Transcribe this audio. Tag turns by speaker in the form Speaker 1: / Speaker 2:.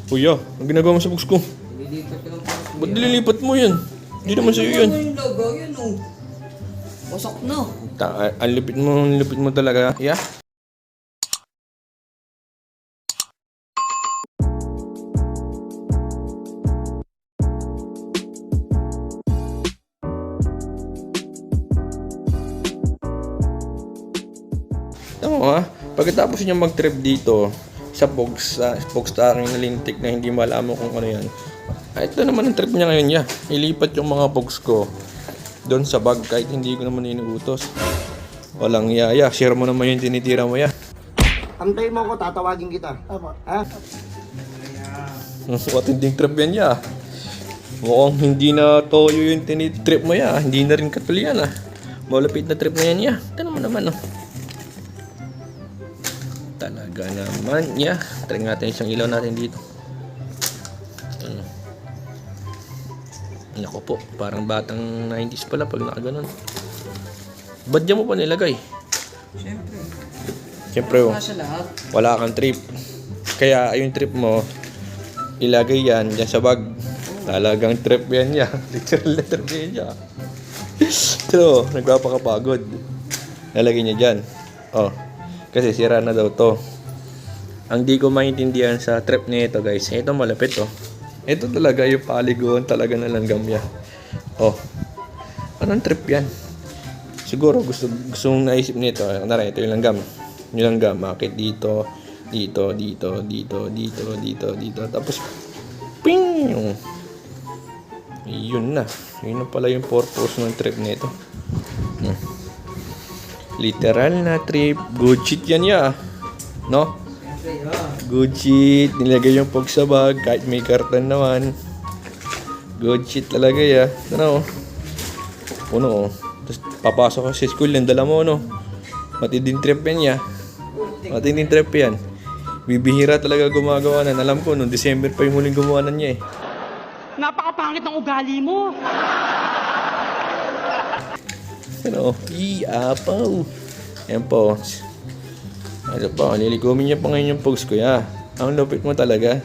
Speaker 1: Kuya, ang ginagawa mo sa box ko?
Speaker 2: Nililipat ko lang po.
Speaker 1: Ba't nililipat mo yan? Hindi naman sa'yo yan.
Speaker 2: Ano yung logo? Yun oh. Pasok na.
Speaker 1: Ang lupit mo talaga. Yeah? Tama ha? Pagkatapos niya mag-trip dito sa Pogstarring na lintik na hindi malaman kung ano yan. Ito naman ang trip niya ngayon niya. Ilipat yung mga Pogs ko doon sa bag kahit hindi ko naman inuutos. Walang yaya. Share mo naman yung tinitira mo ya.
Speaker 3: Antay mo ko, tatawagin kita. Tama. Ha?
Speaker 1: Matinding trip yan ya. Mukhang hindi na toyo yung tinitrip mo ya. Hindi na rin katulian ah. Malapit na trip na yan ya. Ito naman oh. Talaga naman ya. Try natin isang ilaw natin dito. Naku po, parang batang 90s pala pag nakaganon. Ba't dyan mo pa nilagay?
Speaker 2: Siyempre.
Speaker 1: Siyempre oh,
Speaker 2: Nasa lahat.
Speaker 1: wala kang trip. Kaya yung trip mo, ilagay yan dyan sa bag. Talagang trip yan niya. Literal na trip yan niya. So, nagpapakapagod. Nalagay niya dyan. Oh, kasi sira na daw to. Ang di ko maintindihan sa trip nito guys, ito malapit oh. Ito talaga yung paliguan talaga ng langgam niya. Oh, anong trip yan? Siguro gusto mong naisip nito. Kunwari, ito yung langgam. Yung langgam, makit dito, dito. Tapos, ping! Yun na. Yun na pala yung purpose ng trip nito. Literal na trip. Good shit yan ya. No?
Speaker 2: Siyempre, ah.
Speaker 1: Good shit. Nilagay yung pog sa bag. Kahit may karton naman. Good shit talaga ya. Ano? Puno oh. Tapos papasok ka sa school yan. Dala mo no. Matinding trip yan ya. Matinding trip yan. Bibihira talaga gumagawa na. Alam ko, noong December pa yung huling gumawa na niya eh.
Speaker 4: Napakapangit ng ugali mo.
Speaker 1: Ano? Iapaw. Yan po. Ano pa? Niligumin niya pa ngayon yung pogs ko ya. Ang lupit mo talaga.